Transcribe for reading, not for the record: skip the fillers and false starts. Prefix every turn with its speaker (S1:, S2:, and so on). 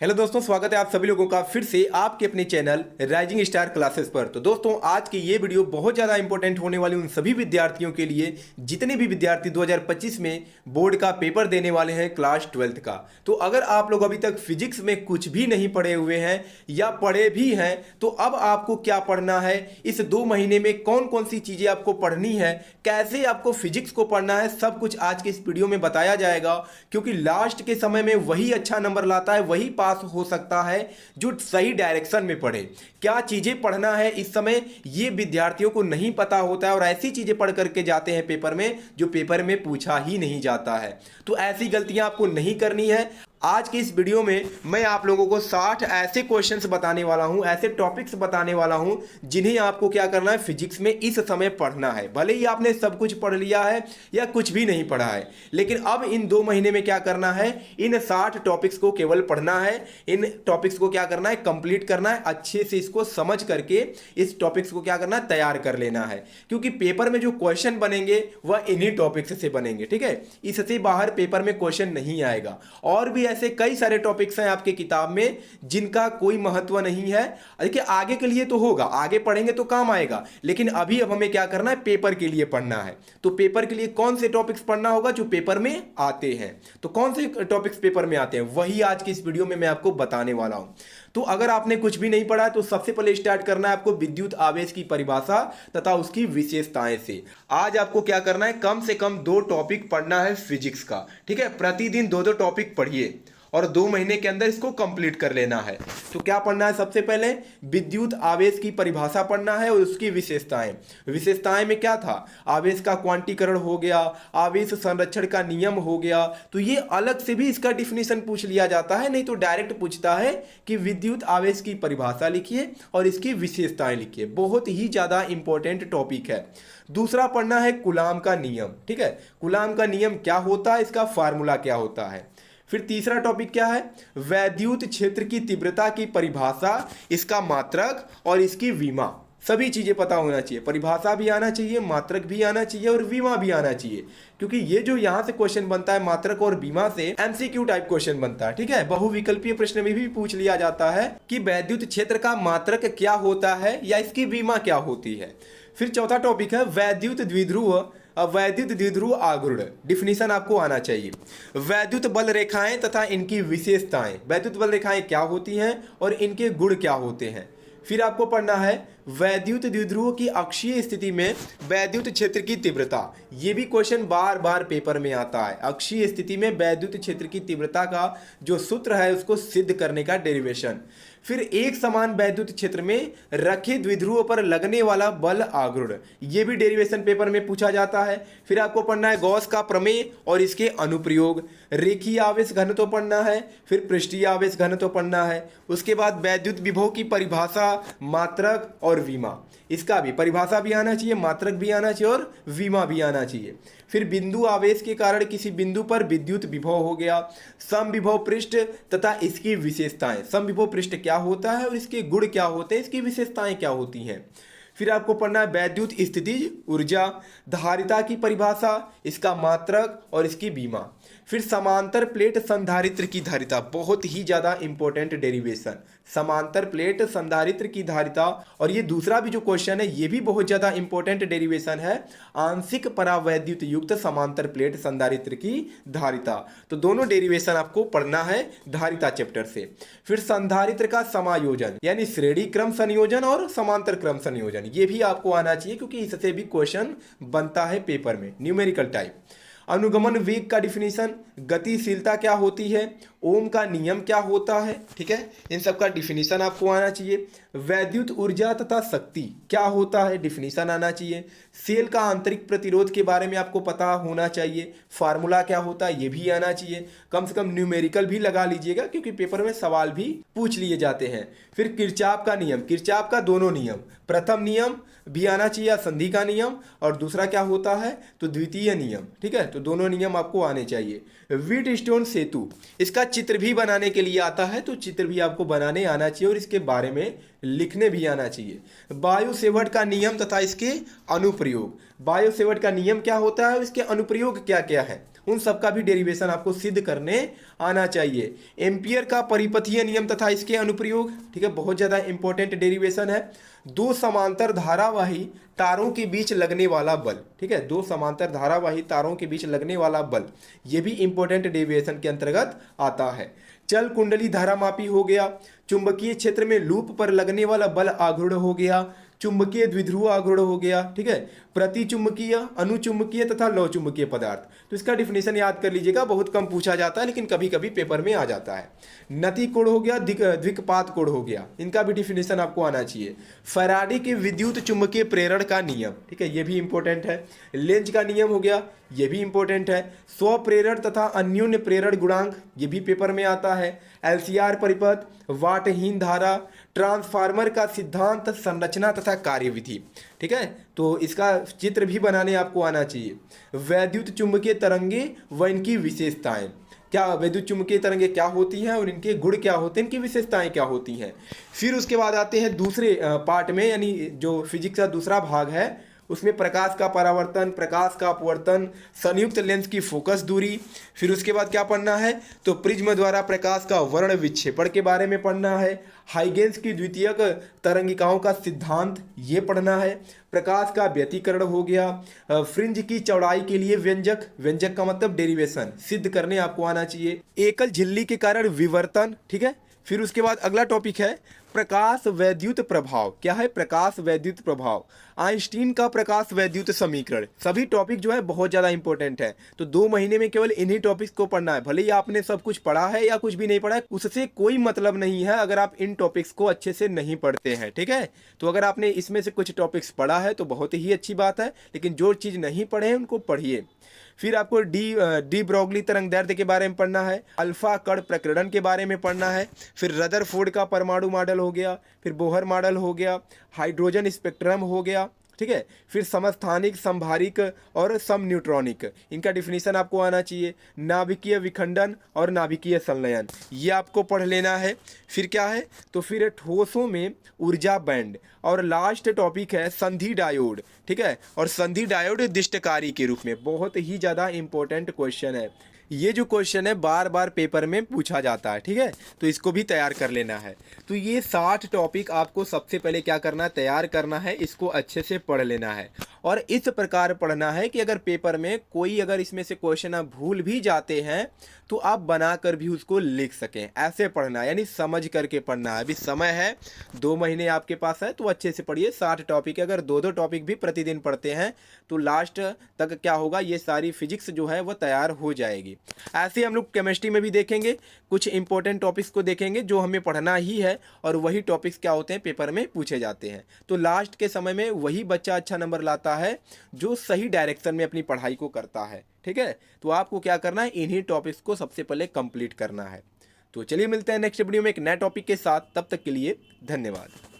S1: Hello दोस्तों, स्वागत है आप सभी लोगों का फिर से आपके अपने चैनल राइजिंग स्टार क्लासेस पर। तो दोस्तों, आज की ये वीडियो बहुत ज़्यादा इंपॉर्टेंट होने वाली उन सभी विद्यार्थियों के लिए जितने भी विद्यार्थी 2025 में बोर्ड का पेपर देने वाले हैं क्लास 12th का। तो अगर आप लोग अभी तक फिजिक्स में कुछ भी नहीं पढ़े हुए हैं या पढ़े भी हैं तो अब आपको क्या पढ़ना है, इस 2 महीने में कौन कौन सी चीज़ें आपको पढ़नी है, कैसे आपको फिजिक्स को पढ़ना है, सब कुछ आज के इस वीडियो में बताया जाएगा। क्योंकि लास्ट के समय में वही अच्छा नंबर लाता है, वही पास हो सकता है जो सही डायरेक्शन में पढ़े। क्या चीजें पढ़ना है इस समय ये विद्यार्थियों को नहीं पता होता है और ऐसी चीजें पढ़ करके जाते हैं पेपर में जो पेपर में पूछा ही नहीं जाता है। तो ऐसी गलतियां आपको नहीं करनी है। आज की इस वीडियो में मैं आप लोगों को 60 ऐसे क्वेश्चंस बताने वाला हूं, ऐसे टॉपिक्स बताने वाला हूं जिन्हें आपको क्या करना है, फिजिक्स में इस समय पढ़ना है। भले ही आपने सब कुछ पढ़ लिया है या कुछ भी नहीं पढ़ा है, लेकिन अब इन 2 महीने में क्या करना है, इन 60 टॉपिक्स को केवल पढ़ना है। इन टॉपिक्स को क्या करना है, कंप्लीट करना है, अच्छे से इसको समझ करके इस टॉपिक्स को क्या करना है, तैयार कर लेना है। क्योंकि पेपर में जो क्वेश्चन बनेंगे वह इन्हीं टॉपिक्स से बनेंगे, ठीक है। इससे बाहर पेपर में क्वेश्चन नहीं आएगा। और भी ऐसे कई सारे टॉपिक्स हैं आपके किताब में जिनका कोई महत्व नहीं है। देखिए, आगे के लिए तो होगा, आगे पढ़ेंगे तो काम आएगा, लेकिन अभी अब हमें क्या करना है, पेपर के लिए पढ़ना है। तो पेपर के लिए कौन से टॉपिक्स पढ़ना होगा जो पेपर में आते हैं। तो कौन से टॉपिक्स पेपर में आते हैं वही आज की इस वीडियो में मैं आपको बताने वाला हूं। तो अगर आपने कुछ भी नहीं पढ़ा है तो सबसे पहले स्टार्ट करना है आपको विद्युत आवेश की परिभाषा तथा उसकी विशेषताएं से। आज आपको क्या करना है, कम से कम 2 टॉपिक पढ़ना है फिजिक्स का, ठीक है। प्रतिदिन 2-2 टॉपिक पढ़िए और 2 महीने के अंदर इसको कंप्लीट कर लेना है। तो क्या पढ़ना है, सबसे पहले विद्युत आवेश की परिभाषा पढ़ना है और उसकी विशेषताएं। विशेषताएं में क्या था, आवेश का क्वांटीकरण हो गया, आवेश संरक्षण का नियम हो गया। तो ये अलग से भी इसका डिफिनीशन पूछ लिया जाता है, नहीं तो डायरेक्ट पूछता है कि विद्युत आवेश की परिभाषा लिखिए और इसकी विशेषताएं लिखिए। बहुत ही ज्यादा इंपॉर्टेंट टॉपिक है। दूसरा पढ़ना है कूलाम का नियम, ठीक है। कूलाम का नियम क्या होता है, इसका फार्मूला क्या होता है। फिर तीसरा टॉपिक क्या है, वैद्युत क्षेत्र की तीव्रता की परिभाषा, इसका मात्रक और इसकी विमा। सभी चीजें पता होना चाहिए, परिभाषा भी आना चाहिए, मात्रक भी आना चाहिए और विमा भी आना चाहिए। क्योंकि ये जो यहां से क्वेश्चन बनता है मात्रक और विमा से, एमसीक्यू टाइप क्वेश्चन बनता है, ठीक है। बहुविकल्पीय प्रश्न में भी पूछ लिया जाता है कि वैद्युत क्षेत्र का मात्रक क्या होता है या इसकी विमा क्या होती है। फिर चौथा टॉपिक है वैद्युत द्विध्रुव, वैद्युत द्विध्रुव आघूर्ण। डिफिनीशन आपको आना चाहिए। वैद्युत बल रेखाएं तथा इनकी विशेषताएं, वैद्युत बल रेखाएं क्या होती हैं और इनके गुण क्या होते हैं। फिर आपको पढ़ना है वैद्युत द्विध्रुव की अक्षीय स्थिति में वैद्युत क्षेत्र की तीव्रता। ये भी क्वेश्चन बार बार पेपर में आता है। अक्षीय स्थिति में वैद्युत क्षेत्र की तीव्रता का जो सूत्र है उसको सिद्ध करने का डेरिवेशन। फिर एक समान वैद्युत क्षेत्र में रखे द्विध्रुव पर लगने वाला बल आघूर्ण, ये भी डेरिवेशन पेपर में पूछा जाता है। फिर आपको पढ़ना है गॉस का प्रमेय और इसके अनुप्रयोग। रेखीय आवेश घनत्व पढ़ना है, फिर पृष्ठीय आवेश घनत्व पढ़ना है। उसके बाद वैद्युत विभव की परिभाषा, मात्रक और विमा। इसका भी परिभाषा भी आना चाहिए, मात्रक भी आना चाहिए और विमा भी आना चाहिए। फिर बिंदु आवेश के कारण किसी बिंदु पर विद्युत विभव हो गया, समविभव पृष्ठ तथा इसकी विशेषताएं। समविभव पृष्ठ क्या होता है और इसके गुण क्या होते हैं, इसकी विशेषताएं क्या होती हैं। फिर आपको पढ़ना है वैद्युत स्थितिज ऊर्जा, धारिता की परिभाषा, इसका मात्रक और इसकी विमा। फिर समांतर प्लेट संधारित्र की धारिता, बहुत ही ज्यादा इंपॉर्टेंट डेरिवेशन। समांतर प्लेट संधारित्र की धारिता, और ये दूसरा भी जो क्वेश्चन है ये भी बहुत ज्यादा इंपॉर्टेंट डेरिवेशन है। आंशिक परावैद्युत युक्त समांतर प्लेट संधारित्र की धारिता। तो दोनों डेरिवेशन आपको पढ़ना है धारिता चैप्टर से। फिर संधारित्र का समायोजन, यानी श्रेणी क्रम संयोजन और समांतर क्रम संयोजन, ये भी आपको आना चाहिए क्योंकि इससे भी क्वेश्चन बनता है पेपर में, न्यूमेरिकल टाइप। अनुगमन वेग का डिफिनीशन, गतिशीलता क्या होती है, ओम का नियम क्या होता है, ठीक है। इन सब का डिफिनीशन आपको आना चाहिए। वैद्युत ऊर्जा तथा शक्ति क्या होता है, डिफिनीशन आना चाहिए। सेल का आंतरिक प्रतिरोध के बारे में आपको पता होना चाहिए, फार्मूला क्या होता है ये भी आना चाहिए। कम से कम न्यूमेरिकल भी लगा लीजिएगा क्योंकि पेपर में सवाल भी पूछ लिए जाते हैं। फिर किरचॉफ का नियम, किरचॉफ का दोनों नियम, प्रथम नियम भी आना चाहिए, संधि का नियम, और दूसरा क्या होता है तो द्वितीय नियम, ठीक है। तो दोनों नियम आपको आने चाहिए। व्हीटस्टोन सेतु, इसका चित्र भी बनाने के लिए आता है, तो चित्र भी आपको बनाने आना चाहिए और इसके बारे में लिखने भी आना चाहिए। वायु सेवट का नियम तथा इसके अनुप्रयोग, वायु सेवट का नियम क्या होता है, इसके अनुप्रयोग क्या क्या है उन सब का भी डेरिवेशन आपको सिद्ध करने आना चाहिए। एम्पियर का परिपथीय नियम तथा इसके अनुप्रयोग, ठीक है, बहुत ज़्यादा इंपॉर्टेंट डेरिवेशन है। दो समांतर धारावाही तारों के बीच लगने वाला बल, ठीक है, दो समांतर धारावाही तारों के बीच लगने वाला बल, ये भी इंपॉर्टेंट डेरिवेशन के अंतर्गत आता है। चल कुंडली धारामापी हो गया। चुंबकीय क्षेत्र में लूप पर लगने वाला बल आघूर्ण हो गया। चुंबकीय द्विध्रुव आघूर्ण हो गया, ठीक है। प्रतिचुंबकीय, अनुचुंबकीय तथा लौचुंबकीय पदार्थ, तो इसका डिफिनेशन याद कर लीजिएगा, बहुत कम पूछा जाता है लेकिन कभी कभी पेपर में आ जाता है। नति कोण हो गया, द्विकपात कोण हो गया, इनका भी डिफिनेशन आपको आना चाहिए। फैराडे के विद्युत चुंबकीय प्रेरण का नियम, ठीक है, ये भी इंपॉर्टेंट है। लेंज का नियम हो गया, ये भी इंपॉर्टेंट है। स्वप्रेरण तथा अन्योन्य प्रेरण गुणांक, ये भी पेपर में आता है। एलसीआर परिपथ, वाटहीन धारा, ट्रांसफार्मर का सिद्धांत, संरचना तथा कार्यविधि, ठीक है, तो इसका चित्र भी बनाने आपको आना चाहिए। वैद्युत चुंबकीय तरंगे व इनकी विशेषताएं, क्या वैद्युत चुंबकीय तरंगे क्या होती हैं और इनके गुण क्या होते हैं, इनकी विशेषताएं क्या होती हैं। फिर उसके बाद आते हैं दूसरे पार्ट में, यानी जो फिजिक्स का दूसरा भाग है उसमें प्रकाश का परावर्तन, प्रकाश का अपवर्तन, संयुक्त लेंस की फोकस दूरी। फिर उसके बाद क्या पढ़ना है, तो प्रिज्म द्वारा प्रकाश का वर्ण विक्षेपण के बारे में पढ़ना है। हाइगेंस की द्वितीयक तरंगिकाओं का सिद्धांत, ये पढ़ना है। प्रकाश का व्यतिकरण हो गया। फ्रिंज की चौड़ाई के लिए व्यंजक, व्यंजक का मतलब डेरिवेशन सिद्ध करने आपको आना चाहिए। एकल झिल्ली के कारण विवर्तन, ठीक है। फिर उसके बाद अगला टॉपिक है प्रकाश वैद्युत प्रभाव। क्या है, प्रकाश वैद्युत प्रभाव, आइंस्टीन का प्रकाश वैद्युत समीकरण। सभी टॉपिक जो है बहुत ज़्यादा इंपॉर्टेंट है, तो 2 महीने में केवल इन्हीं टॉपिक्स को पढ़ना है। भले ही आपने सब कुछ पढ़ा है या कुछ भी नहीं पढ़ा है, उससे कोई मतलब नहीं है अगर आप इन टॉपिक्स को अच्छे से नहीं पढ़ते हैं, ठीक है। तो अगर आपने इसमें से कुछ टॉपिक्स पढ़ा है तो बहुत ही अच्छी बात है, लेकिन जो चीज़ नहीं पढ़े हैं उनको पढ़िए। फिर आपको डी ब्रोगली तरंगदैर्ध्य के बारे में पढ़ना है। अल्फा कण प्रकीर्णन के बारे में पढ़ना है। फिर रदरफोर्ड का परमाणु मॉडल हो गया। फिर बोहर मॉडल हो गया। हाइड्रोजन स्पेक्ट्रम हो गया, ठीक है। फिर समस्थानिक, संभारिक और समन्यूट्रॉनिक, इनका डिफिनीशन आपको आना चाहिए। नाभिकीय विखंडन और नाभिकीय संलयन, ये आपको पढ़ लेना है। फिर क्या है, तो फिर ठोसों में ऊर्जा बैंड, और लास्ट टॉपिक है संधि डायोड, ठीक है। और संधि डायोड दिष्टकारी के रूप में, बहुत ही ज़्यादा इंपॉर्टेंट क्वेश्चन है। ये जो क्वेश्चन है बार बार पेपर में पूछा जाता है, ठीक है, तो इसको भी तैयार कर लेना है। तो ये 60 टॉपिक आपको सबसे पहले क्या करना है, तैयार करना है, इसको अच्छे से पढ़ लेना है। और इस प्रकार पढ़ना है कि अगर पेपर में कोई अगर इसमें से क्वेश्चन आप भूल भी जाते हैं तो आप बना कर भी उसको लिख सकें, ऐसे पढ़ना है, यानी समझ करके पढ़ना है। अभी समय है, 2 महीने आपके पास है, तो अच्छे से पढ़िए। 60 टॉपिक, अगर 2-2 टॉपिक भी प्रतिदिन पढ़ते हैं तो लास्ट तक क्या होगा, ये सारी फिजिक्स जो है वो तैयार हो जाएगी। ऐसे हम लोग केमिस्ट्री में भी देखेंगे, कुछ इंपॉर्टेंट टॉपिक्स को देखेंगे जो हमें पढ़ना ही है, और वही टॉपिक्स क्या होते हैं पेपर में पूछे जाते हैं। तो लास्ट के समय में वही बच्चा अच्छा नंबर लाता है जो सही डायरेक्शन में अपनी पढ़ाई को करता है, ठीक है। तो आपको क्या करना है, इन्हीं टॉपिक्स को सबसे पहले कंप्लीट करना है। तो चलिए मिलते हैं नेक्स्ट वीडियो में एक नए टॉपिक के साथ, तब तक के लिए धन्यवाद।